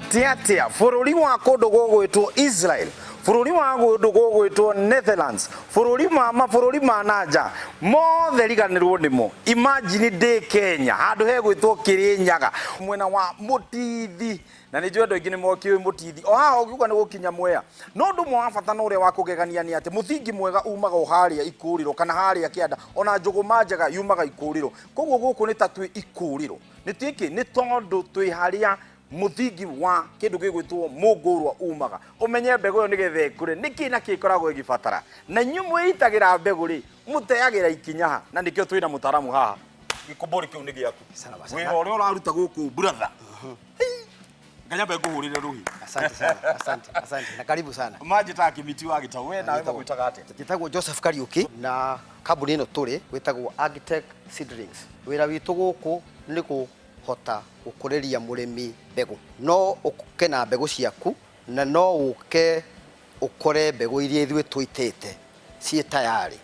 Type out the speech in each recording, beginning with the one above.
atiatia bururi wa kundu gugwitwo Israel, bururi wa kundu gugwitwo Netherlands, bururi ma nanja mothe riganirwo nimo. Imagine de Kenya handu he gwitwo Kirinyaga mwena wa Mutithi, na ni jwendo ingi ni mokiwe Mutithi o haha ugiuga ni gukinya Mwea. No ndu mwa bata no uria wa kugegania ni ati muthingi mwega umaga o haria ikuriro kana haria kianda ona njuguma njega yumaga ikuriro. Koguo guku ni ta twi ikuriro ni twiki ni tondu twi haria muthingi wa kindu gigwitwo mungurwa umaga. Umenye mbegu yo nigethe ikure niki na kikoragwo igibatara na nyumwe itagira mbegu ri muteagira ikinyaha na nikio twina mutaramu haha gikumburi kiu ni giaku wira uria uraruta guku brother. Nganya mbegu hurire ruhi. Asante sana, asante na karibu sana. Maji ta kimiti wa gitau we nawe gwitaga ate? Gitagwo Joseph Kariuki na kambuni ino turi gwitagwo Agitech Seedlings. Wira witu guku ni hota ukuriria murimi mbegu, no uke na mbegu ciaku na no uke ukore mbegu iria ithuĩ twitĩte ciĩ tayari.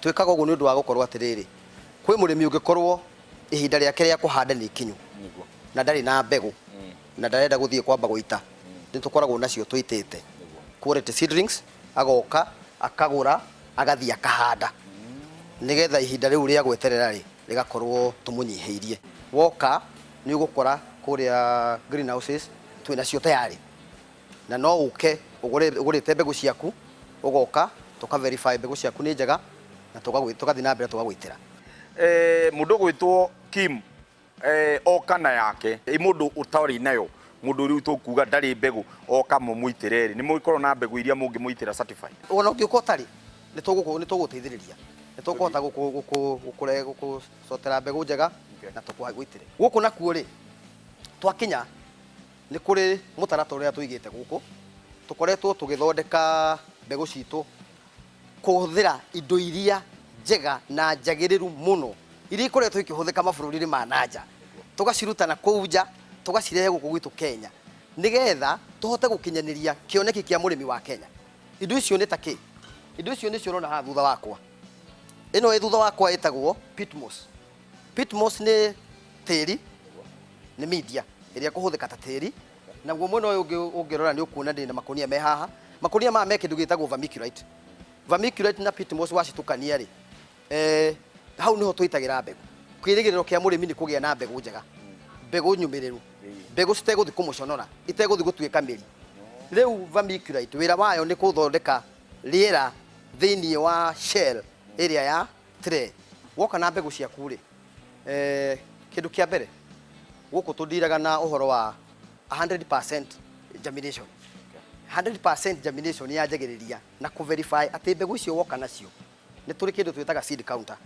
Twikaga ũguo nĩ ũndũ wa gũkorwo atiriri kwĩ mũrĩmi ũngĩkorwo ihinda rĩake rĩa kũhanda nĩ ikinyu na ndarĩ na mbegu na ndarenda gũthiĩ kwamba gũita, nĩ tũkoragwo nacio twitĩte quality seedlings, agoka akagũra agathiĩ akahanda nigetha ihinda rĩu rĩa gweterera rĩgakorwo tũmũnyihĩirie. Woka ni ugukora kuria greenhouses twina cio tayari na no uke ugurite mbegu ciaku ugoka tuka verify mbegu ciaku ni njega na tugathi na mbere tugagwitira. Mundu gwitwo Kim okana yake mundu utari nayo mundu riu tukuga ndari mbegu oka mumuitireri ni muikorwo na mbegu iria mungi muitira certified ona ungiuko tari ni tuguteithiriria ni tukuhota gusotera mbegu njega na tukwagwitire guku nakuo ri twakinya ni kuri mutarato uria tuigite guku tukoretwo tugithondeka mbegu citu kuhuthira indo iria njega na njagiriru muno iria ikoretwo ikihuthika mabururi ma nanja tugaciruta na kuuja tugacirehe guku gwitu Kenya nigetha tuhote gukinyaniria kioneki kia murimi wa Kenya. Indo icio ni taki indo icio ni ciorona ha thutha wakwa ino ĩ thutha wakwa ĩtagwo pitmos. Pitmos ni tĩri ni media iria kuhuthika ta tĩri naguo mwena ũyũ ũngĩrora ni ũkuona ndĩ na makonia me haha. Makonia maya me kĩndũ gĩtagwo vermiculite. Vermiculite na pitmos wacitukania ri hau niho twitagira mbegu. Kwĩrĩgĩrĩro kĩa mũrĩmi ni kũgĩa na mbegu njega, mbegu nyũmĩrĩru, mbegu citegũthi kũmũconora, itegũthi gũtuĩka mĩri. Rĩu vermiculite wĩra wayo ni kũthondeka rĩera thĩinĩ wa shell area ya tray. Woka na mbegu ciaku ri kindu kia mbere guku tudiraga na uhoro wa 100% germination. 100% germination ya njagiriria na ku verify ati mbegu icio woka nacio ni turi kindu twitaga seed counter.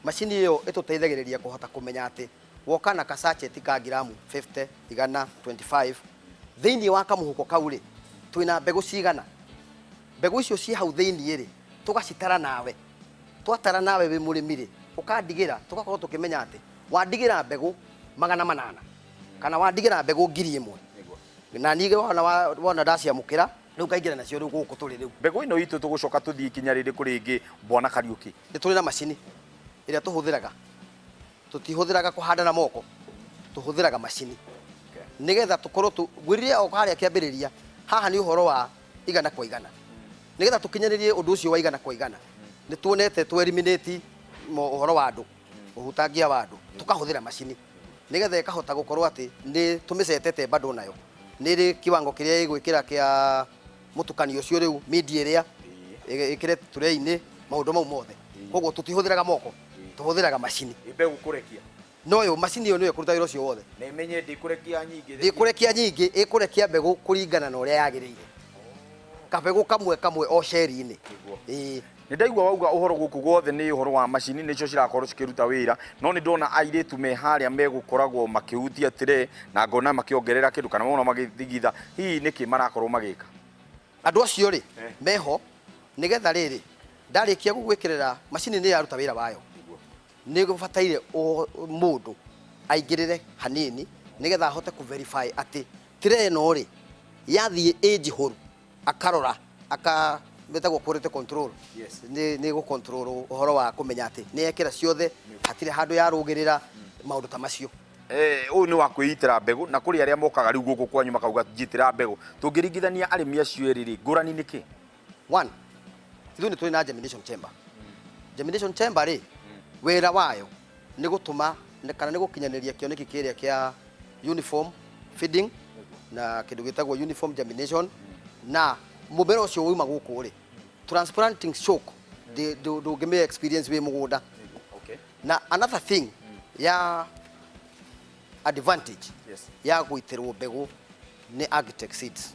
Machine iyo ituteithagiriria kuhota kumenya ati woka na kasachet ka gramu 50 igana 25 thiini wa kamuhuko kau ri twina mbegu cigana. Mbegu icio ci hau thiini ri tugacitara nawe, twatara nawe wi murimi ri ukandigira tugakorwo tukimenya ati wandigira mbegu 800 kana wandigira mbegu 1000 na nige wona ndaciamukira riu kaingira nacio riu guku turi riu mbegu ino itu tugucoka tuthii kinya riri kuri ingi Bwana Kariuki. Ni turi na macini iria tuhuthiraga, tutihuthiraga kuhanda na moko, tuhuthiraga macini nigetha tukorwo gwiriria o haria kiambiriria haha ni uhoro wa igana kwa igana nigetha tukinyanirie undu ucio wa igana kwa igana. Ni tuonete tu eliminate uhoro wa andu uhutangia wa andu tukahuthira macini nigetha ikahota gukorwo ati ni tumicetete bado nayo ni ri kiwango kiria igwikira kia mutukanio ucio riu media iria ikire tray-ini maundu mau mothe. Koguo tutihuthiraga moko, tuhuthiraga macini mbegu kurekia no yo macini yo niyo kurutagira ucio wothe na imenye ndikurekia nyingi ikurekia mbegu kuringana na uria yagiriire kabegu kamwe o sheri-ini. Ni ndaigua wauga uhoro guku gwothe ni uhoro wa macini nicio cirakorwo cikiruta wira no ni ndona airitu me haria megukoragwo makihutia tire na ngona makiongerera kindu kana wona magithigitha hihi niki marakorwo magika andu acio ri meho nigetha riri ndarikia gugwikirira macini ni yaruta wira wayo ni gubataire mundu aingirire hanini nigetha ahote ku verify ati tire no ri yathie age horu akarora betagwo quality control. Yes. Ni go control uhoro wa kumenya ati ni ekira ciothe hatire handu ya rugirira maundu ta macio. ũyũ nĩ wa kwĩitĩra mbegũ na kũrĩ arĩa mokaga rĩu gũkũ kwanyu makauga njitĩra mbegũ tũngĩringithania arĩmi acio erĩ ngũrani nĩkĩ? One, ithuĩ nĩ tũrĩ na germination chamber. Germination chamber rĩ wĩra wayo nĩ gũtũma kana nĩ gũkinyanĩria kĩoneki kĩrĩa kĩa uniform feeding na kĩndũ gĩtagwo uniform germination na mũmera ũcio uma gũkũ rĩ transplanting shock ndũngĩmĩ experience wĩ mũgũnda. Na another thing ya advantage ya gũitĩrwo mbegũ nĩ Agtech Seeds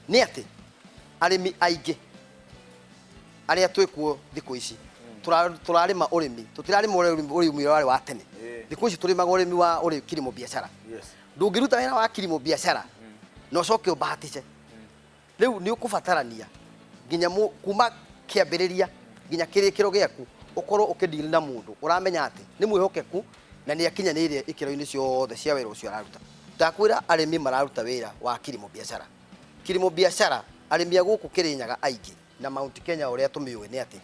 nĩ atĩ arĩmi aingĩ arĩa twĩkuo thikũ ici tũrarĩma ũrĩmi tũtirarĩma ũrĩmi warĩ wa tene. Thikũ ici tũrĩmaga ũrĩmi wa kilimo biashara. Ndũngĩruta wĩra wa kilimo biashara na ũcoke ũbahatice. Rĩu nĩ ũkũbatarania nginya kuma kĩambĩrĩria nginya kĩrĩkĩro gĩaku ũkorwo ũkĩdeal na mũndũ ũramenya atĩ nĩ mwĩhokeku na nĩ akinyanĩire ikĩro-inĩ ciothe cia wĩra ũcio araruta. Ndakwĩra arĩmi mararuta wĩra wa kilimo biashara. Kilimo biashara arĩmi a gũkũ Kĩrĩnyaga aingĩ na Mount Kenya ũrĩa tũmĩũĩ nĩ atĩ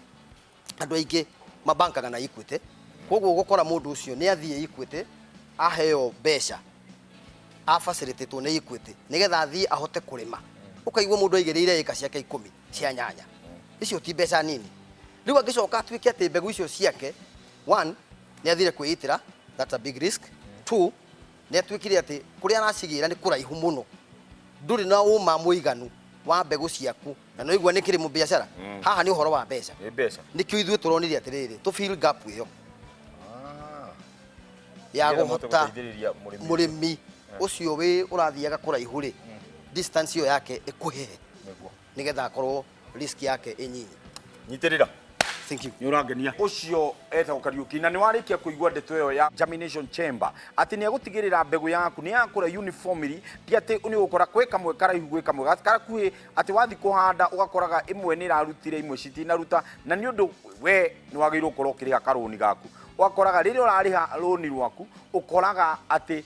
andũ aingĩ mabankaga na Equity. Koguo gũkora mũndũ ũcio nĩ athiĩ Equity aheo mbeca afacilitatwo nĩ Equity nĩgetha athiĩ ahote kũrĩma. Ũkaigua mũndũ aigĩrĩire eka ciake 10 cia nyanya. Icio ti mbeca nini. Rĩu angĩcoka atuĩke atĩ mbegũ icio ciake one nĩ athire kwĩitĩra, that's a big risk. Two nĩ atuĩkire atĩ kũrĩa aracigĩra nĩ kũraihu mũno. Ndũrĩ na ũma mũiganu wa mbegũ ciaku na no igua nĩ kilimo biashara. Haha nĩ ũhoro wa mbeca. Nĩkĩo ithuĩ tũronire atĩrĩrĩ tũ fill gap ĩyo ya gũhota mũrĩmi ũcio wĩ ũrathiaga kũraihu rĩ distance ĩyo yake ĩkũhehe nĩgetha akorwo risk yake ĩnyinyi. Nyitĩrĩra. Thank you. Nĩ ũrangenia. Ũcio etagwo Kariuki na nĩ warĩkia kũigua ndeto ĩyo ya germination chamber atĩ nĩ agũtigĩrĩra mbegũ yaku nĩ yakũra uniformly ti atĩ nĩ ũgũkora kwĩ kamwe karaihu gwĩ kamwe gakarakuhĩ atĩ wathi kũhanda ũgakoraga imwe nĩ irarutire imwe citinaruta na nĩ ũndũ we nĩ wagĩrĩirwo gũkorwo ũkĩrĩha karũni gaku. Ũgakoraga rĩrĩa ũrarĩha rũni rwaku ũkoraga atĩ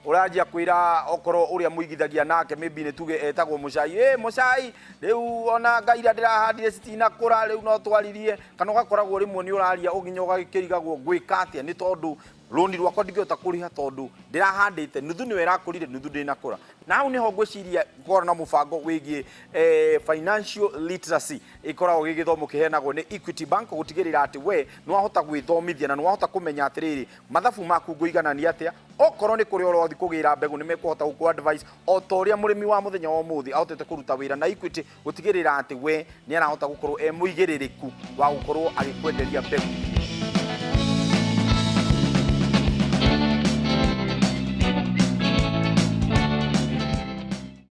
ũranjia kwĩra okorwo ũrĩa mũigithagia nake maybe nĩ tuge etagwo mũcai mũcai rĩu ona ngaira ndĩrahandire citinakũra rĩu no twaririe kana ũgakoragwo rĩmwe nĩ ũraria ũginya ũgakĩrigagwo gwĩka atĩa nĩ tondũ rũni rwakwa ndingĩhota kũrĩha tondũ ndĩrahandĩte nuthu nĩwe ĩrakũrire nuthu ndĩnakũra. Na hau nĩho ngwĩciria gũkorwo na mũbango wĩgiĩ financial literacy ĩkoragwo gĩgĩthomo kĩheanagwo nĩ Equity Bank gũtigĩrĩra atĩ we nĩ wahota gwĩthomithia na nĩ wahota kũmenya atĩrĩrĩ mathabu maku ngũiganania atĩa okorwo nĩ kũrĩa ũrothiĩ kũgĩra mbegũ nĩ mekũhota gũkũ advice o ta ũrĩa mũrĩmi wa mũthenya wa ũmũthĩ ahotete kũruta wĩra na Equity gũtigĩrĩra atĩ we nĩ arahota gũkorwo mũigĩrĩrĩku wa gũkorwo agĩkwenderia mbegũ.